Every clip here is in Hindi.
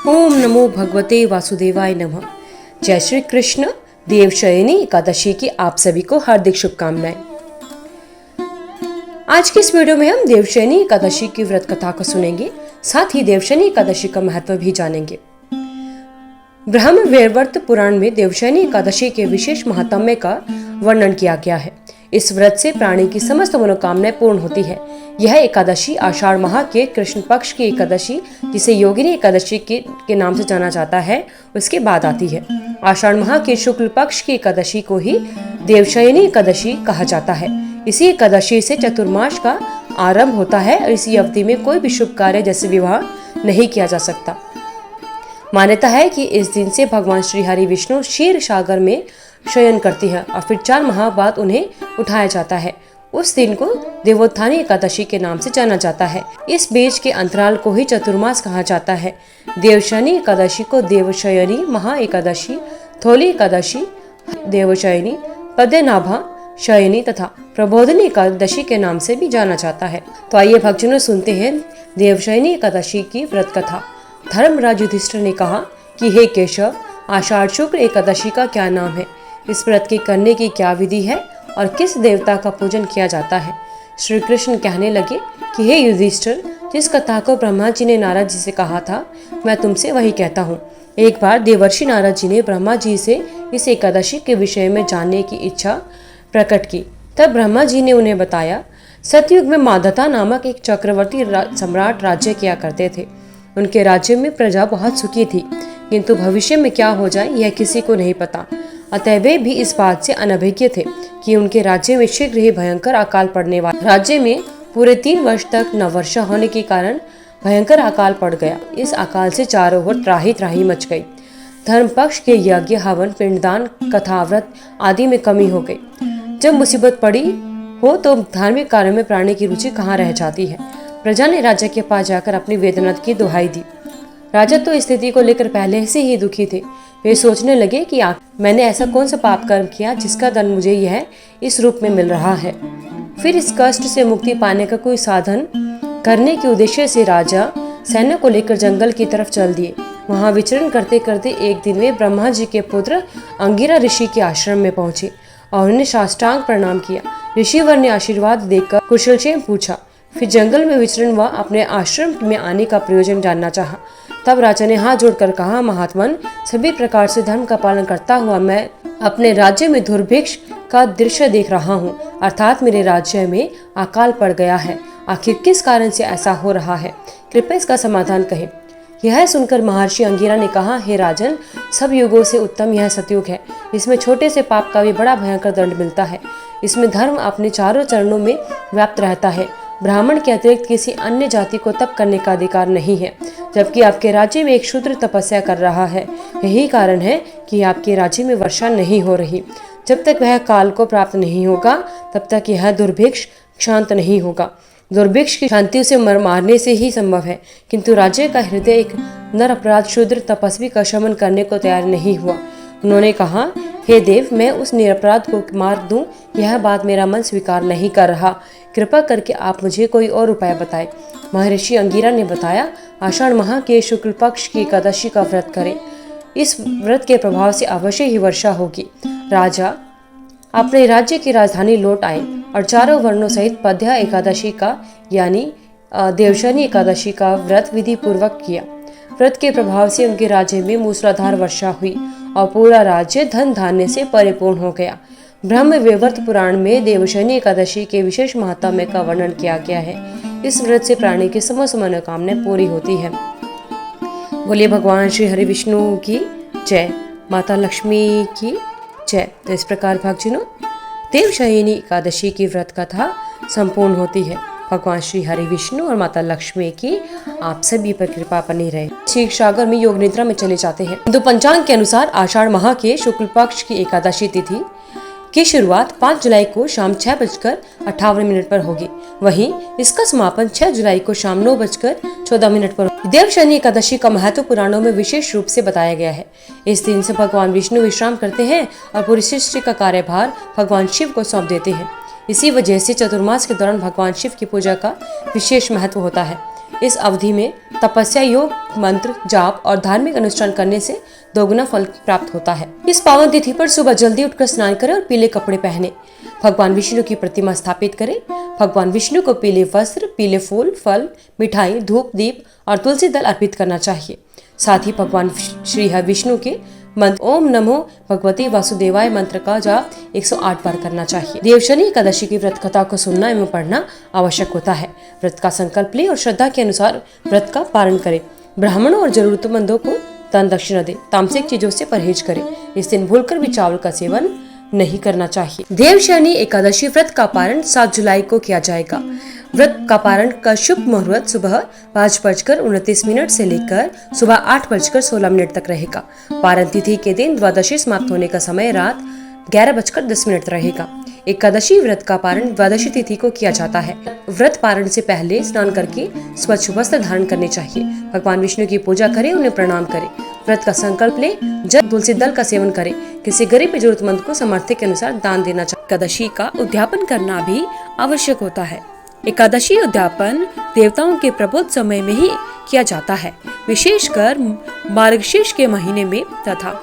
ओम नमो भगवते वासुदेवाय नमः। जय श्री कृष्ण। देवशयनी एकादशी की आप सभी को हार्दिक शुभकामनाएं। आज की इस वीडियो में हम देवशयनी एकादशी की व्रत कथा को सुनेंगे, साथ ही देवशयनी एकादशी का महत्व भी जानेंगे। ब्रह्म वैवर्त पुराण में देवशयनी एकादशी के विशेष महात्म्य का वर्णन किया गया है। इस व्रत से प्राणी की समस्त मनोकामनाएं पूर्ण होती है। यह एकादशी आषाढ़ माह के कृष्ण पक्ष की एकादशी, जिसे योगिनी एकादशी के नाम से जाना जाता है, उसके बाद आती है। आषाढ़ माह के शुक्ल पक्ष की एकादशी को ही देवशयनी एकादशी कहा जाता है। इसी एकादशी से चतुर्मास का आरंभ होता है और इसी अवधि में कोई भी शुभ कार्य जैसे विवाह नहीं किया जा सकता। मान्यता है कि इस दिन से भगवान श्री हरि विष्णु क्षीर सागर में शयन करती है और फिर 4 माह बाद उन्हें उठाया जाता है। उस दिन को देवोत्थानी एकादशी के नाम से जाना जाता है। इस बीच के अंतराल को ही चतुर्मास कहा जाता है। देवशयनी एकादशी को देवशयनी महा एकादशी, थोली एकादशी, देवशयनी, पद्यनाभा शयनी तथा प्रबोधिनी एकादशी के नाम से भी जाना जाता है। तो आइए भक्तजनों सुनते हैं देवशयनी एकादशी की व्रत कथा। धर्मराज युधिष्ठिर ने कहा कि हे केशव, आषाढ़ शुक्ल एकादशी का क्या नाम है, इस व्रत के करने की क्या विधि है और किस देवता का पूजन किया जाता है। श्री कृष्ण कहने लगे कि हे युधिष्ठिर, जिस कथा को ब्रह्मा जी ने नारद जी से कहा था, मैं तुमसे वही कहता हूँ। एक बार देवर्षि नारद जी ने ब्रह्मा जी से इस एकादशी के विषय में जानने की इच्छा प्रकट की। तब ब्रह्मा जी ने उन्हें बताया, सतयुग में माधता नामक एक चक्रवर्ती सम्राट राज्य किया करते थे। उनके राज्य में प्रजा बहुत सुखी थी, किंतु भविष्य में क्या हो जाए यह किसी को नहीं पता। अतः वे भी इस बात से अनभिज्ञ थे कि उनके राज्य में शीघ्र ही भयंकर अकाल पड़ने वाला। राज्य में पूरे 3 वर्ष तक न वर्षा होने के कारण भयंकर अकाल पड़ गया। इस अकाल से चारों ओर त्राही त्राही मच गई। धर्म पक्ष के यज्ञ, हवन, पिंडदान, कथाव्रत आदि में कमी हो गई। जब मुसीबत पड़ी हो तो धार्मिक कार्यों में प्राणी की रुचि कहाँ रह जाती है। प्रजा ने राजा के पास जाकर अपनी वेदना की दुहाई दी। राजा तो स्थिति को लेकर पहले से ही दुखी थे। वे सोचने लगे कि मैंने ऐसा कौन सा पाप कर्म किया जिसका दंड मुझे यह इस रूप में मिल रहा है। फिर इस कष्ट से मुक्ति पाने का कोई साधन करने के उद्देश्य से राजा सैन्य को लेकर जंगल की तरफ चल दिए। वहां विचरण करते करते एक दिन वे ब्रह्मा जी के पुत्र अंगिरा ऋषि के आश्रम में पहुंचे और उन्हें साष्टांग प्रणाम किया। ऋषिवर ने आशीर्वाद देकर कुशलक्षेम पूछा। फिर जंगल में विचरण व अपने आश्रम में आने का प्रयोजन जानना चाहा। तब राजा ने हाथ जोड़कर कहा, महात्मन, सभी प्रकार से धर्म का पालन करता हुआ मैं अपने राज्य में दुर्भिक्ष का दृश्य देख रहा हूँ, अर्थात मेरे राज्य में अकाल पड़ गया है। आखिर किस कारण से ऐसा हो रहा है, कृपया इसका समाधान कहें। यह सुनकर महर्षि अंगिरा ने कहा, हे राजन, सब युगों से उत्तम यह सतयुग है। इसमें छोटे से पाप का भी बड़ा भयंकर दंड मिलता है। इसमें धर्म अपने चारों चरणों में व्याप्त रहता है। ब्राह्मण के अतिरिक्त किसी अन्य जाति को तप करने का अधिकार नहीं है, जबकि आपके राज्य में एक शूद्र तपस्या कर रहा है। यही कारण है कि आपके राज्य में वर्षा नहीं हो रही। जब तक वह काल को प्राप्त नहीं होगा, तब तक यह दुर्भिक्ष शांत नहीं होगा। दुर्भिक्ष की शांति उसे मारने से ही संभव है, किंतु राज्य का हृदय एक नर अपराध शूद्र तपस्वी का शमन करने को तैयार नहीं हुआ। उन्होंने कहा, हे देव, मैं उस निरपराध को मार दूं, यह बात मेरा मन स्वीकार नहीं कर रहा। कृपा करके आप मुझे कोई और उपाय बताएं। महर्षि अंगिरा ने बताया, आषाढ़ माह के शुक्ल पक्ष की एकादशी का व्रत करें। इस व्रत के प्रभाव से अवश्य ही वर्षा होगी। राजा अपने राज्य की राजधानी लौट आए और चारों वर्णों सहित पद्या एकादशी का यानी देवशयनी एकादशी का व्रत विधि पूर्वक किया। व्रत के प्रभाव से उनके राज्य में मूसलाधार वर्षा हुई और पूरा राज्य धन धान्य से परिपूर्ण हो गया। ब्रह्म वैवर्त पुराण में देवशयनी एकादशी के विशेष महात्म्य का वर्णन किया गया है। इस व्रत से प्राणी की समस्त मनोकामनाएं पूरी होती है। बोलिए भगवान श्री हरि विष्णु की जय, माता लक्ष्मी की जय। तो इस प्रकार भक्तजनों, देवशयनी एकादशी की व्रत कथा संपूर्ण होती है। भगवान श्री हरि विष्णु और माता लक्ष्मी की आप सभी पर कृपा बनी रहे। क्षीर सागर में योग निद्रा में चले जाते हैं। हिंदू पंचांग के अनुसार आषाढ़ माह के शुक्ल पक्ष की एकादशी तिथि की शुरुआत 5 जुलाई को शाम 6:58 पर होगी। वहीं इसका समापन 6 जुलाई को शाम 9:14 पर होगी। देवशयनी एकादशी का महत्व पुराणों में विशेष रूप से बताया गया है। इस दिन से भगवान विष्णु विश्राम करते हैं और पूरी सृष्टि का कार्यभार भगवान शिव को सौंप देते हैं। इसी वजह से चतुर्मास के दौरान भगवान शिव की पूजा का विशेष महत्व होता है। इस अवधि में तपस्या, योग, मंत्र, जाप और धार्मिक अनुष्ठान करने से दोगुना फल प्राप्त होता है। इस पावन तिथि पर सुबह जल्दी उठकर स्नान करें और पीले कपड़े पहने। भगवान विष्णु की प्रतिमा स्थापित करें। भगवान विष्णु को पीले वस्त्र, पीले फूल, फल, मिठाई, धूप, दीप और तुलसी दल अर्पित करना चाहिए। साथ ही भगवान श्री विष्णु के मंत्र ओम नमो भगवती वासुदेवाय मंत्र का जाप 108 बार करना चाहिए। देवशनी एकादशी की व्रत कथा को सुनना एवं पढ़ना आवश्यक होता है। व्रत का संकल्प ले और श्रद्धा के अनुसार व्रत का पालन करें। ब्राह्मणों और जरूरतमंदों को दान दक्षिणा दे। तामसिक चीजों से परहेज करें। इस दिन भूलकर भी चावल का सेवन नहीं करना चाहिए। देवशनी एकादशी व्रत का पारण 7 जुलाई को किया जाएगा। व्रत का पारण का शुभ मुहूर्त सुबह 5:29 से लेकर सुबह 8:16 तक रहेगा। पारण तिथि के दिन द्वादशी समाप्त होने का समय रात 11:10 रहेगा। एकादशी व्रत का पारण द्वादशी तिथि को किया जाता है। व्रत पारण से पहले स्नान करके स्वच्छ वस्त्र धारण करने चाहिए। भगवान विष्णु की पूजा करें, उन्हें प्रणाम करें। व्रत का संकल्प ले। जब तुलसी दल का सेवन करें। किसी गरीब जरूरतमंद को सामर्थ्य के अनुसार दान देना चाहिए। एकादशी का उद्यापन करना भी आवश्यक होता है। एकादशी उद्यापन देवताओं के प्रबोध समय में ही किया जाता है, विशेषकर मार्गशीर्ष के महीने में तथा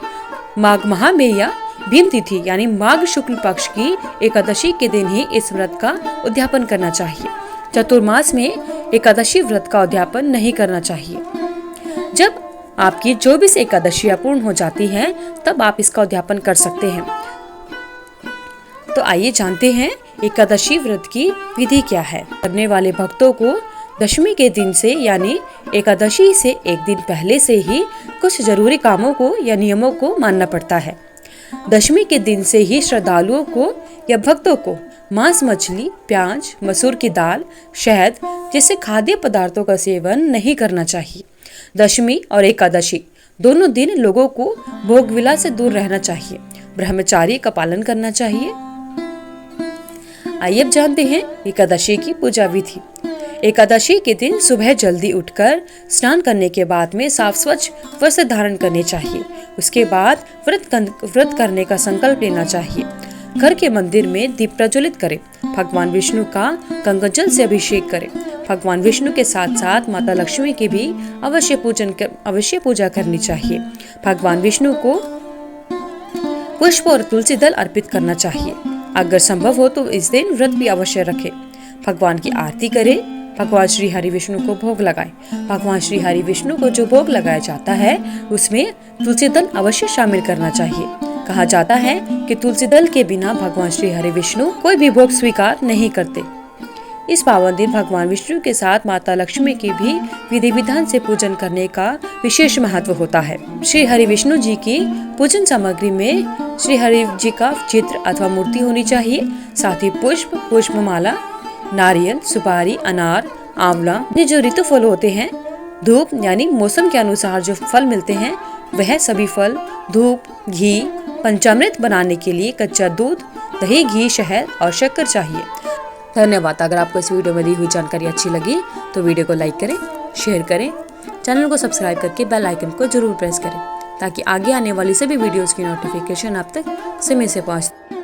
माघ माह में या भीम तिथि यानी माघ शुक्ल पक्ष की एकादशी के दिन ही इस व्रत का उद्यापन करना चाहिए। चतुर्मास में एकादशी व्रत का उद्यापन नहीं करना चाहिए। जब आपकी 24 एकादशियां पूर्ण हो जाती हैं, तब आप इसका उद्यापन कर सकते हैं। तो आइए जानते हैं एकादशी व्रत की विधि क्या है। करने वाले भक्तों को दशमी के दिन से यानी एकादशी से एक दिन पहले से ही कुछ जरूरी कामों को या नियमों को मानना पड़ता है। दशमी के दिन से ही श्रद्धालुओं को या भक्तों को मांस, मछली, प्याज, मसूर की दाल, शहद जैसे खाद्य पदार्थों का सेवन नहीं करना चाहिए। दशमी और एकादशी दोनों दिन लोगों को भोग विलास से दूर रहना चाहिए। ब्रह्मचार्य का पालन करना चाहिए। आइए अब जानते हैं एकादशी की पूजा विधि। एकादशी के दिन सुबह जल्दी उठकर स्नान करने के बाद में साफ स्वच्छ वस्त्र धारण करने चाहिए। उसके बाद व्रत करने का संकल्प लेना चाहिए। घर के मंदिर में दीप प्रज्वलित करें। भगवान विष्णु का गंगाजल से अभिषेक करें। भगवान विष्णु के साथ साथ माता लक्ष्मी की भी अवश्य पूजा करनी चाहिए। भगवान विष्णु को पुष्प और तुलसी दल अर्पित करना चाहिए। अगर संभव हो तो इस दिन व्रत भी अवश्य रखें। भगवान की आरती करें। भगवान श्री हरि विष्णु को भोग लगाएं। भगवान श्री हरि विष्णु को जो भोग लगाया जाता है उसमें तुलसी दल अवश्य शामिल करना चाहिए। कहा जाता है कि तुलसी दल के बिना भगवान श्री हरि विष्णु कोई भी भोग स्वीकार नहीं करते। इस पावन दिन भगवान विष्णु के साथ माता लक्ष्मी की भी विधि विधान से पूजन करने का विशेष महत्व होता है। श्री हरि विष्णु जी की पूजन सामग्री में श्री हरि जी का चित्र अथवा मूर्ति होनी चाहिए। साथ ही पुष्प, पुष्पमाला, नारियल, सुपारी, अनार, आंवला, ये जो ऋतु फल होते हैं, धूप यानी मौसम के अनुसार जो फल मिलते हैं वह सभी फल, धूप, घी, पंचामृत बनाने के लिए कच्चा दूध, दही, घी, शहद और शक्कर चाहिए। धन्यवाद। अगर आपको इस वीडियो में दी हुई जानकारी अच्छी लगी तो वीडियो को लाइक करें, शेयर करें, चैनल को सब्सक्राइब करके बेल आइकन को जरूर प्रेस करें ताकि आगे आने वाली सभी वीडियोस की नोटिफिकेशन आप तक समय से पहुंचे।